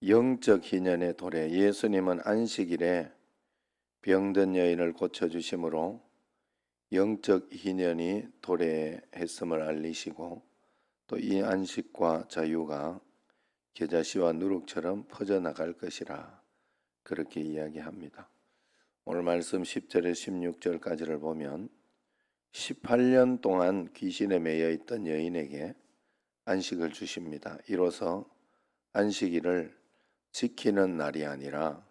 영적 희년의 도래. 예수님은 안식일에 병든 여인을 고쳐주심으로 영적 희년이 도래했음을 알리시고, 또 이 안식과 자유가 겨자씨와 누룩처럼 퍼져나갈 것이라 그렇게 이야기합니다. 오늘 말씀 10절에서 16절까지를 보면 18년 동안 귀신에 매여 있던 여인에게 안식을 주십니다. 이로써 안식일을 지키는 날이 아니라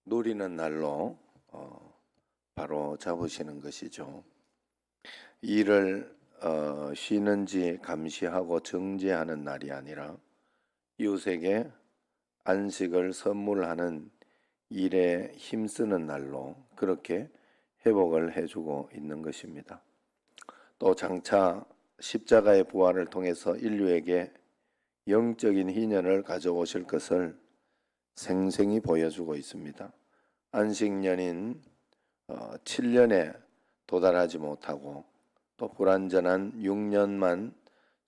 누리는 날로 바로 잡으시는 것이죠. 일을 쉬는지 감시하고 정죄하는 날이 아니라 이웃에게 안식을 선물하는 일에 힘쓰는 날로 그렇게 회복을 해주고 있는 것입니다. 또 장차 십자가의 부활을 통해서 인류에게 영적인 희년을 가져오실 것을 생생히 보여주고 있습니다. 안식년인 7년에 도달하지 못하고 또 불완전한 6년만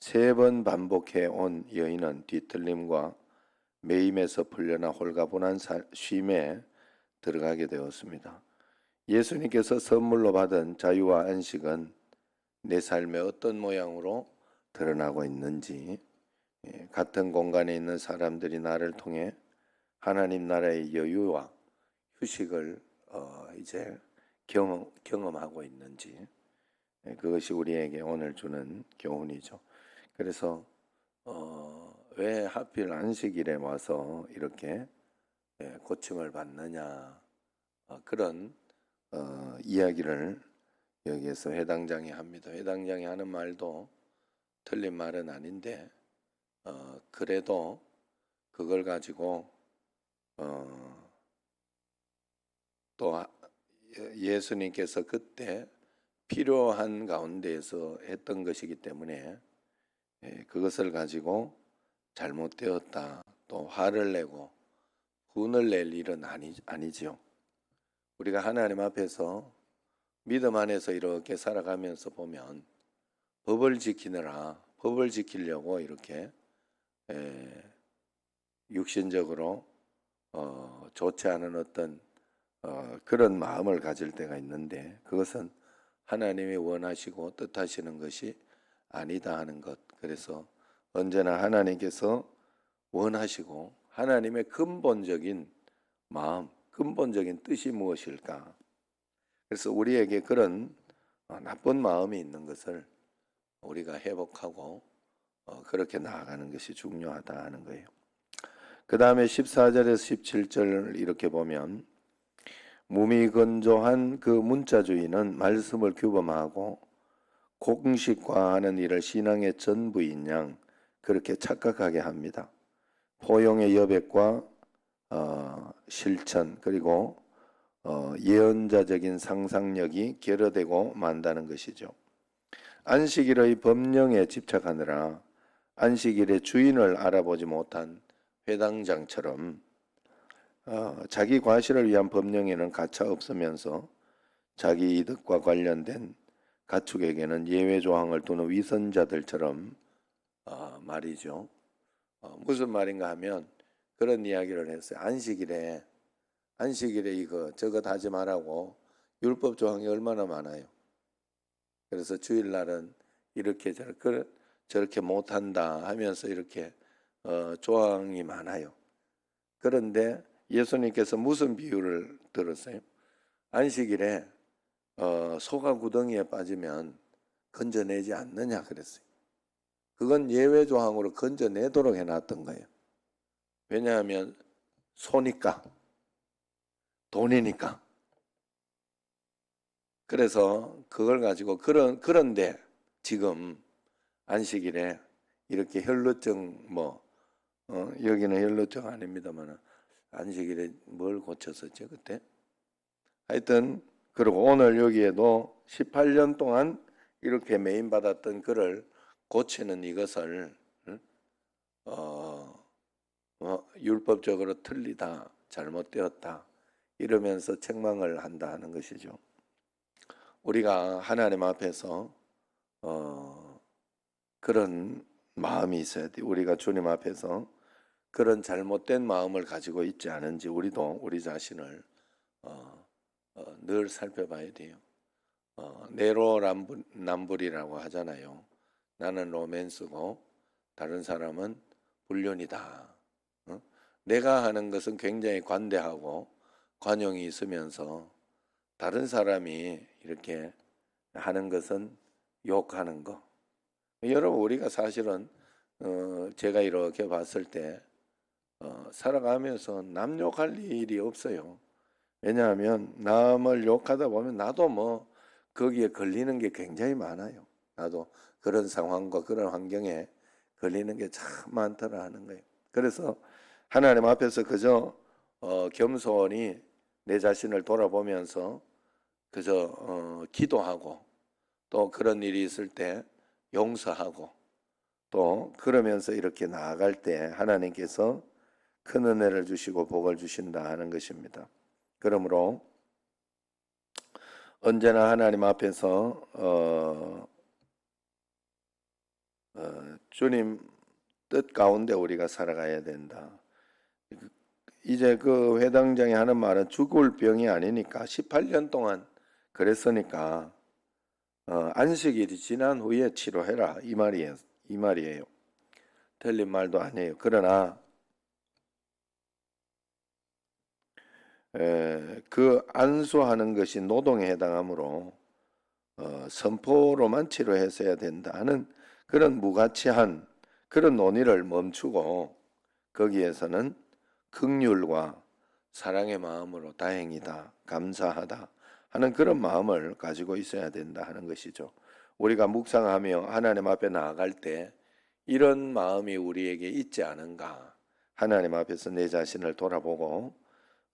3번 반복해 온 여인은 뒤틀림과 매임에서 풀려나 홀가분한 쉼에 들어가게 되었습니다. 예수님께서 선물로 받은 자유와 안식은 내 삶에 어떤 모양으로 드러나고 있는지, 같은 공간에 있는 사람들이 나를 통해 하나님 나라의 여유와 휴식을 이제 경험하고 있는지, 그것이 우리에게 오늘 주는 교훈이죠. 그래서 왜 하필 안식일에 와서 이렇게 고침을 받느냐, 그런 이야기를 여기에서 회당장이 합니다. 회당장이 하는 말도 틀린 말은 아닌데 그래도 그걸 가지고 또 예수님께서 그때 필요한 가운데에서 했던 것이기 때문에 그것을 가지고 잘못되었다, 또 화를 내고 분을 낼 일은 아니지요. 우리가 하나님 앞에서 믿음 안에서 이렇게 살아가면서 보면 법을 지키려고 이렇게 육신적으로 좋지 않은 어떤 그런 마음을 가질 때가 있는데, 그것은 하나님이 원하시고 뜻하시는 것이 아니다 하는 것. 그래서 언제나 하나님께서 원하시고 하나님의 근본적인 마음, 근본적인 뜻이 무엇일까? 그래서 우리에게 그런 나쁜 마음이 있는 것을 우리가 회복하고 그렇게 나아가는 것이 중요하다 하는 거예요. 그 다음에 14절에서 17절 이렇게 보면, 무미건조한 그 문자주의는 말씀을 규범하고 공식화하는 일을 신앙의 전부인 양 그렇게 착각하게 합니다. 포용의 여백과 실천, 그리고 예언자적인 상상력이 결여되고 만다는 것이죠. 안식일의 법령에 집착하느라 안식일의 주인을 알아보지 못한 회당장처럼 자기 과실을 위한 법령에는 가차 없으면서 자기 이득과 관련된 가축에게는 예외 조항을 두는 위선자들처럼 말이죠. 무슨 말인가 하면 그런 이야기를 했어요. 안식일에 이거 저것 하지 말라고 율법 조항이 얼마나 많아요. 그래서 주일날은 이렇게 저렇게 못한다 하면서 이렇게 조항이 많아요. 그런데 예수님께서 무슨 비유를 들었어요? 안식일에 소가 구덩이에 빠지면 건져내지 않느냐 그랬어요. 그건 예외 조항으로 건져내도록 해놨던 거예요. 왜냐하면 소니까, 돈이니까. 그래서 그걸 가지고 그런데 지금 안식일에 이렇게 혈루증 여기는 혈루증 아닙니다만 안식일에 뭘 고쳤었죠 그때? 하여튼 그리고 오늘 여기에도 18년 동안 이렇게 매임받았던 그를 고치는 이것을 율법적으로 틀리다, 잘못되었다 이러면서 책망을 한다 하는 것이죠. 우리가 하나님 앞에서 그런 마음이 있어야 돼. 우리가 주님 앞에서 그런 잘못된 마음을 가지고 있지 않은지 우리도 우리 자신을 늘 살펴봐야 돼요. 내로남불이라고 하잖아요. 나는 로맨스고 다른 사람은 불륜이다. 내가 하는 것은 굉장히 관대하고 관용이 있으면서 다른 사람이 이렇게 하는 것은 욕하는 거. 여러분 우리가 사실은 제가 이렇게 봤을 때 살아가면서 남 욕할 일이 없어요. 왜냐하면 남을 욕하다 보면 나도 뭐 거기에 걸리는 게 굉장히 많아요. 나도 그런 상황과 그런 환경에 걸리는 게 참 많더라 하는 거예요. 그래서 하나님 앞에서 그저 겸손히 내 자신을 돌아보면서 그저 기도하고 또 그런 일이 있을 때 용서하고 또 그러면서 이렇게 나아갈 때 하나님께서 큰 은혜를 주시고 복을 주신다 하는 것입니다. 그러므로 언제나 하나님 앞에서 주님 뜻 가운데 우리가 살아가야 된다. 이제 그 회당장이 하는 말은 죽을 병이 아니니까 18년 동안 그랬으니까 안식일이 지난 후에 치료해라 이 말이에요. 틀린 말도 아니에요. 그러나 그 안수하는 것이 노동에 해당하므로 선포로만 치료했어야 된다 하는 그런 무가치한 그런 논의를 멈추고 거기에서는 긍휼과 사랑의 마음으로 다행이다, 감사하다 하는 그런 마음을 가지고 있어야 된다 하는 것이죠. 우리가 묵상하며 하나님 앞에 나아갈 때 이런 마음이 우리에게 있지 않은가, 하나님 앞에서 내 자신을 돌아보고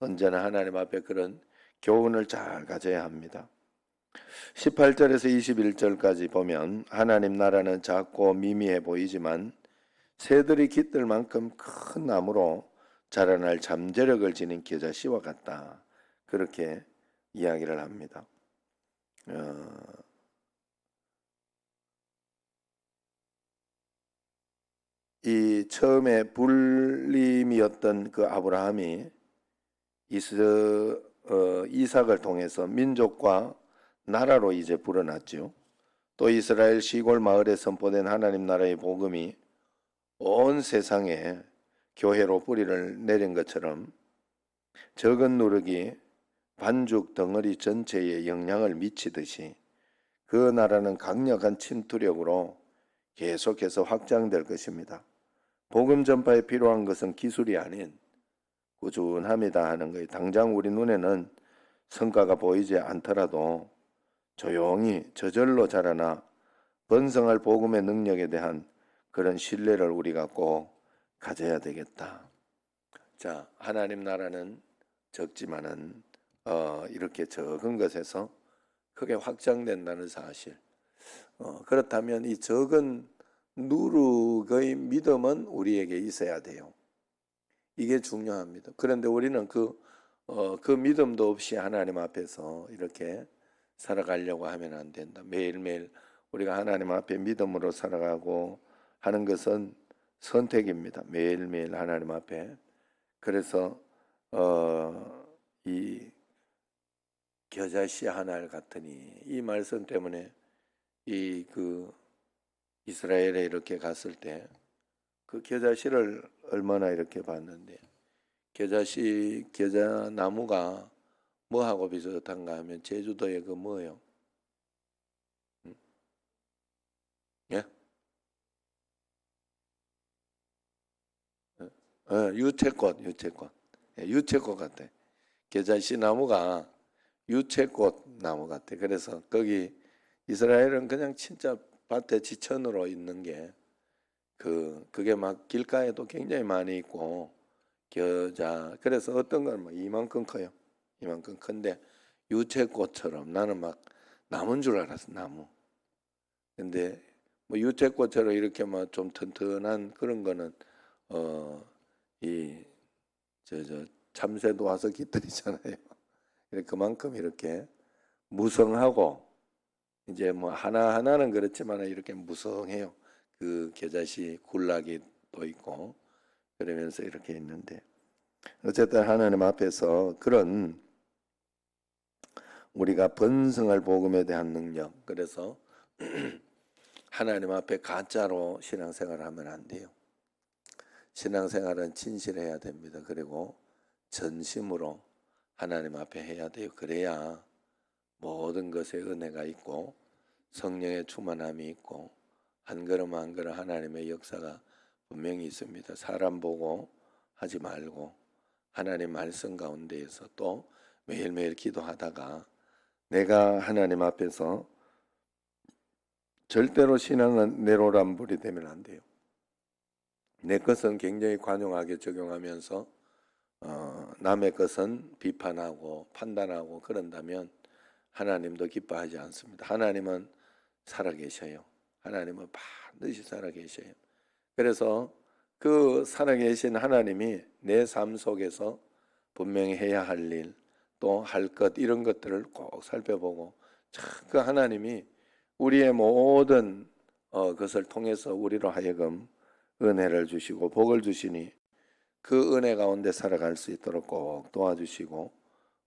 언제나 하나님 앞에 그런 교훈을 잘 가져야 합니다. 18절에서 21절까지 보면 하나님 나라는 작고 미미해 보이지만 새들이 깃들 만큼 큰 나무로 자라날 잠재력을 지닌 겨자씨와 같다. 그렇게 이야기를 합니다. 이 처음에 불림이었던 그 아브라함이 이삭을 통해서 민족과 나라로 이제 불어났죠. 또 이스라엘 시골 마을에 선포된 하나님 나라의 복음이 온 세상에 교회로 뿌리를 내린 것처럼 적은 누룩이 반죽 덩어리 전체에 영향을 미치듯이 그 나라는 강력한 침투력으로 계속해서 확장될 것입니다. 복음 전파에 필요한 것은 기술이 아닌 꾸준함이다 하는 거예요. 당장 우리 눈에는 성과가 보이지 않더라도 조용히 저절로 자라나 번성할 복음의 능력에 대한 그런 신뢰를 우리가 꼭 가져야 되겠다. 자, 하나님 나라는 적지만은 이렇게 적은 것에서 크게 확장된다는 사실. 그렇다면 이 적은 누룩의 믿음은 우리에게 있어야 돼요. 이게 중요합니다. 그런데 우리는 그 믿음도 없이 하나님 앞에서 이렇게 살아가려고 하면 안 된다. 매일매일 우리가 하나님 앞에 믿음으로 살아가고 하는 것은 선택입니다. 매일매일 하나님 앞에. 그래서 이 겨자씨 하나를 같으니 이 말씀 때문에 이스라엘에 이렇게 갔을 때 그 겨자씨를 얼마나 이렇게 봤는데 겨자 나무가 뭐하고 비슷한가 하면 제주도에 그 뭐예요? 예? 유채꽃. 예, 유채꽃 같아. 겨자씨 나무가 유채꽃 나무 같아. 그래서 거기 이스라엘은 그냥 진짜 밭에 지천으로 있는 게 그게 막 길가에도 굉장히 많이 있고 겨자 그래서 어떤 건 막 이만큼 커요. 이만큼 큰데 유채꽃처럼 나는 막 나무인 줄 알았어. 나무. 근데 뭐 유채꽃처럼 이렇게 막 좀 튼튼한 그런 거는 이 참새도 와서 깃들이잖아요. 그만큼 이렇게 무성하고 이제 뭐 하나하나는 그렇지만 이렇게 무성해요. 그 겨자씨 군락이 또 있고 그러면서 이렇게 있는데, 어쨌든 하나님 앞에서 그런 우리가 번성할 복음에 대한 능력, 그래서 하나님 앞에 가짜로 신앙생활을 하면 안 돼요. 신앙생활은 진실해야 됩니다. 그리고 전심으로 하나님 앞에 해야 돼요. 그래야 모든 것에 은혜가 있고 성령의 충만함이 있고 한 걸음 한 걸음 하나님의 역사가 분명히 있습니다. 사람 보고 하지 말고 하나님 말씀 가운데에서 또 매일매일 기도하다가 내가 하나님 앞에서 절대로 신앙은 내로남불이 되면 안 돼요. 내 것은 굉장히 관용하게 적용하면서 남의 것은 비판하고 판단하고 그런다면 하나님도 기뻐하지 않습니다. 하나님은 살아계셔요. 하나님은 반드시 살아계셔요. 그래서 그 살아계신 하나님이 내 삶 속에서 분명히 해야 할 일, 또 할 것 이런 것들을 꼭 살펴보고 그 하나님이 우리의 모든 것을 통해서 우리로 하여금 은혜를 주시고 복을 주시니 그 은혜 가운데 살아갈 수 있도록 꼭 도와주시고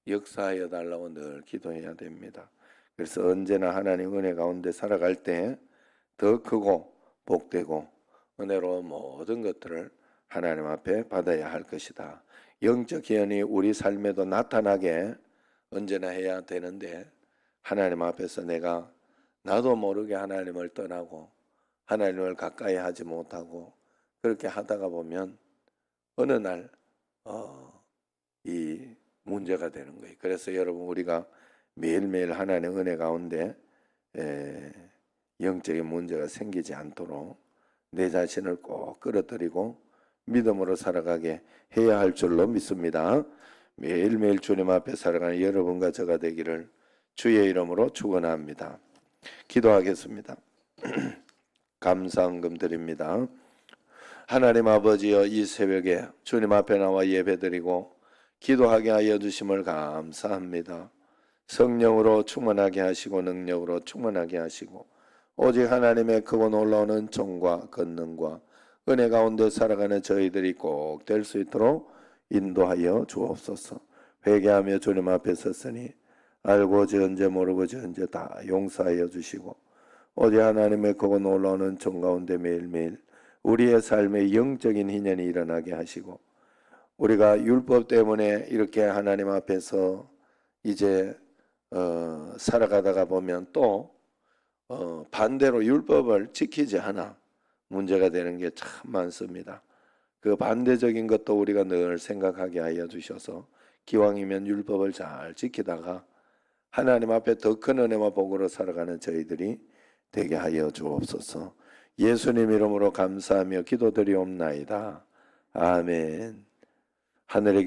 역사하여 달라고 늘 기도해야 됩니다. 그래서 언제나 하나님 은혜 가운데 살아갈 때 더 크고 복되고 은혜로운 모든 것들을 하나님 앞에 받아야 할 것이다. 영적 기원이 우리 삶에도 나타나게 언제나 해야 되는데 하나님 앞에서 내가 나도 모르게 하나님을 떠나고 하나님을 가까이 하지 못하고 그렇게 하다가 보면 어느 날 이 문제가 되는 거예요. 그래서 여러분 우리가 매일매일 하나님의 은혜 가운데 영적인 문제가 생기지 않도록 내 자신을 꼭 끌어들이고 믿음으로 살아가게 해야 할 줄로 믿습니다. 매일매일 주님 앞에 살아가는 여러분과 저가 되기를 주의 이름으로 축원합니다. 기도하겠습니다. 감사헌금 드립니다. 하나님 아버지여, 이 새벽에 주님 앞에 나와 예배드리고 기도하게 하여 주심을 감사합니다. 성령으로 충만하게 하시고 능력으로 충만하게 하시고 오직 하나님의 크고 놀라운 은총과 권능과 은혜 가운데 살아가는 저희들이 꼭 될 수 있도록 인도하여 주옵소서. 회개하며 주님 앞에 섰으니 알고 지은지 모르고 지은지 다 용서하여 주시고 오직 하나님의 크고 놀라운 은총 가운데 매일매일 우리의 삶에 영적인 희년이 일어나게 하시고 우리가 율법 때문에 이렇게 하나님 앞에서 이제 살아가다가 보면 또 반대로 율법을 지키지 않아 문제가 되는 게 참 많습니다. 그 반대적인 것도 우리가 늘 생각하게 하여 주셔서 기왕이면 율법을 잘 지키다가 하나님 앞에 더 큰 은혜와 복으로 살아가는 저희들이 되게 하여 주옵소서. 예수님 이름으로 감사하며 기도드리옵나이다. 아멘. 하늘의